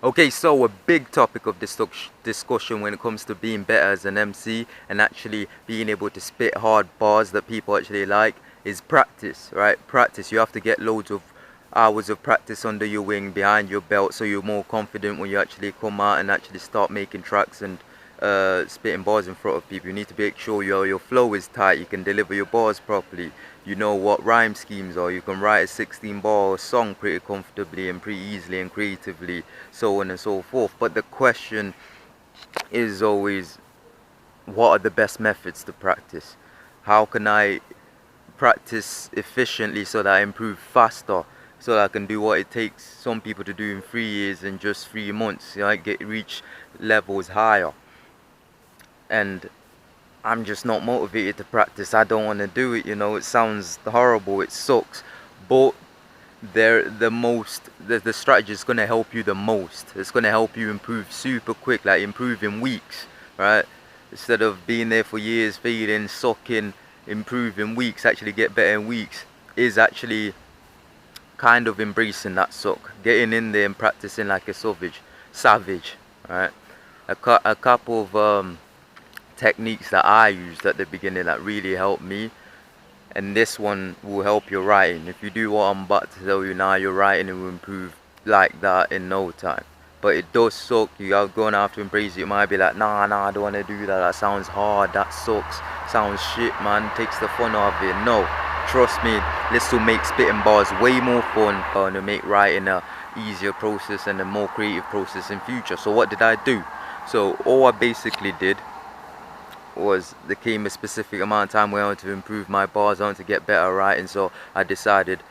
Okay, so a big topic of discussion when it comes to being better as an MC and actually being able to spit hard bars that people actually like is practice, right? Practice. You have to get loads of hours of practice under your wing, behind your belt, so you're more confident when you actually come out and actually start making tracks and spitting bars in front of people. You need to make sure your flow is tight, you can deliver your bars properly, you know what rhyme schemes are, you can write a 16 bar song pretty comfortably and pretty easily and creatively, so on and so forth. But the question is always, what are the best methods to practice? How can I practice efficiently so that I improve faster, so that I can do what it takes some people to do in 3 years in just 3 months, you know, reach levels higher? And I'm just not motivated to practice. I don't want to do it, you know. It sounds horrible, it sucks, but they're the strategy is going to help you the most. It's going to help you improve super quick, like improve in weeks, right? Instead of being there for years, failing, sucking, improve in weeks, actually get better in weeks, is actually kind of embracing that suck, getting in there and practicing like a savage, right? A couple of techniques that I used at the beginning that really helped me, and this one will help your writing. If you do what I'm about to tell you now, your writing will improve like that in no time. But it does suck. You are going to have to embrace it. You might be like, nah, I don't want to do that. That sounds hard. That sucks. Sounds shit, man. Takes the fun out of it. No, trust me. This will make spitting bars way more fun, and it'll make writing a easier process and a more creative process in future. So what did I do? So all I basically did was, there came a specific amount of time where I wanted to improve my bars, I wanted to get better writing, so I decided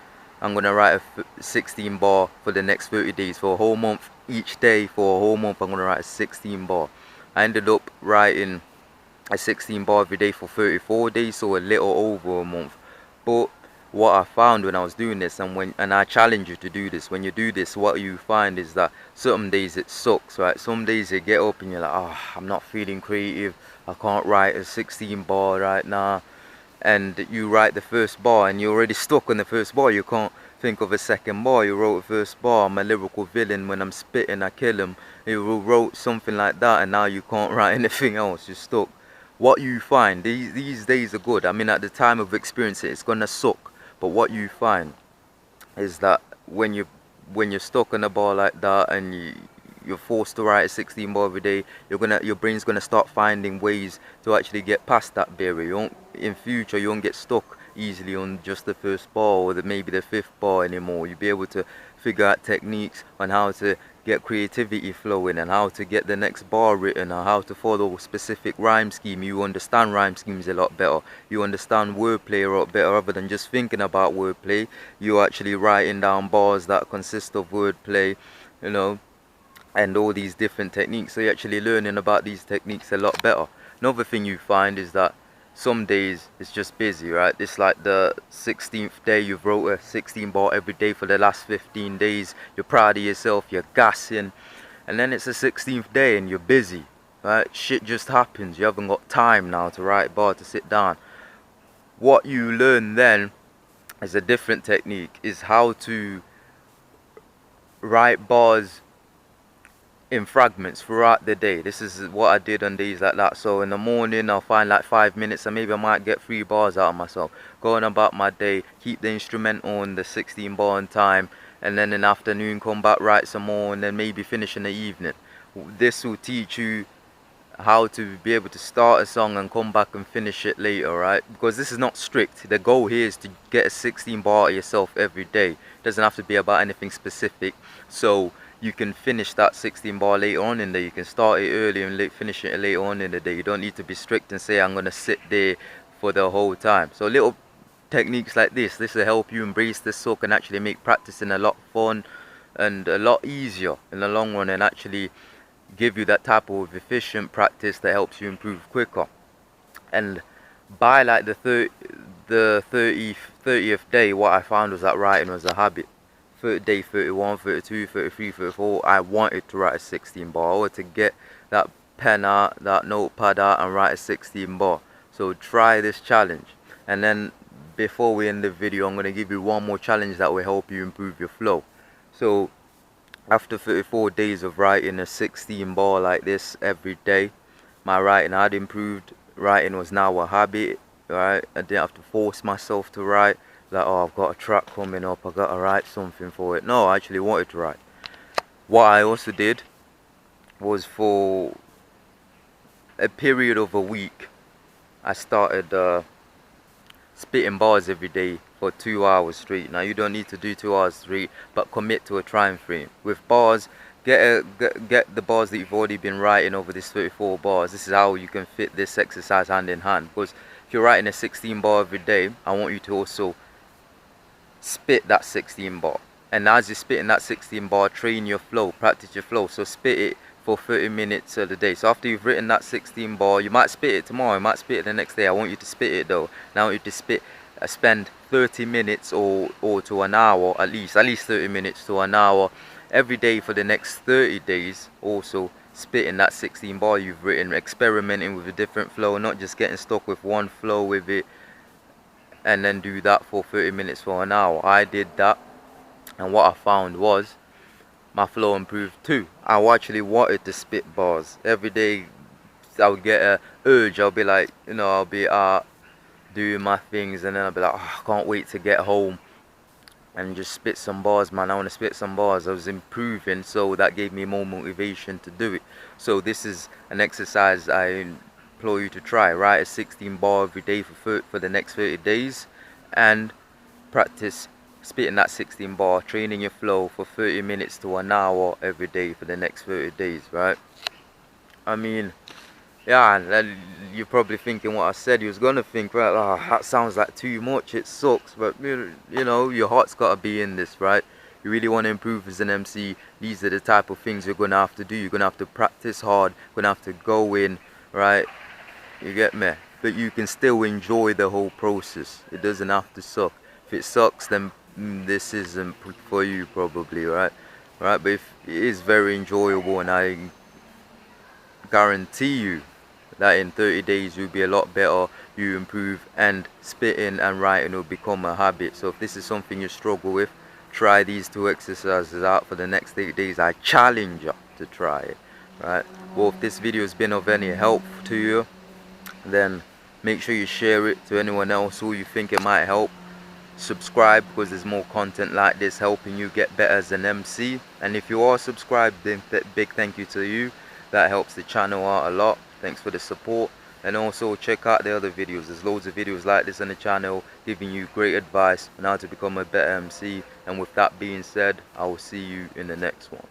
I'm going to write a 16 bar for the next 30 days, for a whole month. Each day for a whole month I'm going to write a 16 bar. I ended up writing a 16 bar every day for 34 days, so a little over a month. But what I found when I was doing this, and I challenge you to do this, when you do this, what you find is that some days it sucks, right? Some days you get up and you're like, oh, I'm not feeling creative, I can't write a 16 bar right now. And you write the first bar and you're already stuck on the first bar. You can't think of a second bar. You wrote the first bar, I'm a lyrical villain, when I'm spitting I kill him. You wrote something like that and now you can't write anything else, you're stuck. What you find, these days are good. I mean, at the time of experience it's gonna suck. But what you find is that when you're stuck on a bar like that and you're forced to write a 16 bar every day, your brain's gonna start finding ways to actually get past that barrier. In future you won't get stuck easily on just the first bar or maybe the fifth bar anymore. You'll be able to figure out techniques on how to get creativity flowing and how to get the next bar written or how to follow a specific rhyme scheme. You understand rhyme schemes a lot better. You understand wordplay a lot better. Other than just thinking about wordplay, you're actually writing down bars that consist of wordplay, you know, and all these different techniques. So you're actually learning about these techniques a lot better. Another thing you find is that some days it's just busy, right? It's like the 16th day you've wrote a 16 bar every day for the last 15 days. You're proud of yourself, you're gassing, and then it's the 16th day and you're busy, right? Shit just happens. You haven't got time now to write a bar, to sit down. What you learn then is a different technique, is how to write bars in fragments throughout the day. This is what I did on days like that. So in the morning I'll find like 5 minutes and maybe I might get 3 bars out of myself. Going about my day, keep the instrumental on the 16 bar on time, and then in the afternoon come back, write some more, and then maybe finish in the evening. This will teach you how to be able to start a song and come back and finish it later, right? Because this is not strict. The goal here is to get a 16 bar of yourself every day. It doesn't have to be about anything specific. So you can finish that 16 bar later on in the day. You can start it early and finish it later on in the day. You don't need to be strict and say I'm going to sit there for the whole time. So little techniques like this will help you embrace the suck and actually make practicing a lot fun and a lot easier in the long run, and actually give you that type of efficient practice that helps you improve quicker. And by like the 30th day, what I found was that writing was a habit. Day 31, 32, 33, 34, I wanted to write a 16 bar. I wanted to get that pen out, that notepad out, and write a 16 bar. So try this challenge. And then before we end the video, I'm going to give you one more challenge that will help you improve your flow. So After 34 days of writing a 16 bar like this every day, my writing had improved. Writing was now a habit, right? I didn't have to force myself to write. Like, oh, I've got a track coming up, I gotta write something for it. No, I actually wanted to write. What I also did was, for a period of a week, I started spitting bars every day for 2 hours straight. Now, you don't need to do 2 hours straight, but commit to a time frame. With bars, get the bars that you've already been writing over this 34 bars. This is how you can fit this exercise hand in hand. Because if you're writing a 16 bar every day, I want you to also spit that 16 bar. And as you're spitting that 16 bar, train your flow, practice your flow. So spit it for 30 minutes of the day. So after you've written that 16 bar, you might spit it tomorrow, you might spit it the next day. I want you to spit it though. Now I want you to spend 30 minutes or to an hour, at least 30 minutes to an hour every day for the next 30 days. Also spitting that 16 bar you've written, experimenting with a different flow, not just getting stuck with one flow with it, and then do that for 30 minutes for an hour. I did that, and what I found was my flow improved too. I actually wanted to spit bars every day. I would get a urge. I'll be like, I'll be doing my things, and then I'll be like, oh, I can't wait to get home and just spit some bars, man. I want to spit some bars. I was improving, so that gave me more motivation to do it. So this is an exercise I implore you to try. Write a 16 bar every day for the next 30 days, and practice spitting that 16 bar, training your flow for 30 minutes to an hour every day for the next 30 days, right? I mean, yeah, and you're probably thinking what I said. You was gonna think, right, oh, that sounds like too much, it sucks, but your heart's gotta be in this, right? You really want to improve as an MC, these are the type of things you're gonna have to do. You're gonna have to practice hard, you're gonna have to go in, right? You get me? But you can still enjoy the whole process. It doesn't have to suck. If it sucks, then this isn't for you probably, right? But if it is very enjoyable, and I guarantee you that in 30 days you'll be a lot better, you improve, and spitting and writing will become a habit. So if this is something you struggle with, try these two exercises out for the next 8 days. I challenge you to try it, right? Well, if this video has been of any help to you, then make sure you share it to anyone else who you think it might help. Subscribe, because there's more content like this helping you get better as an MC. And if you are subscribed, then big thank you to you. That helps the channel out a lot. Thanks for the support. And also check out the other videos. There's loads of videos like this on the channel giving you great advice on how to become a better MC. And with that being said, I will see you in the next one.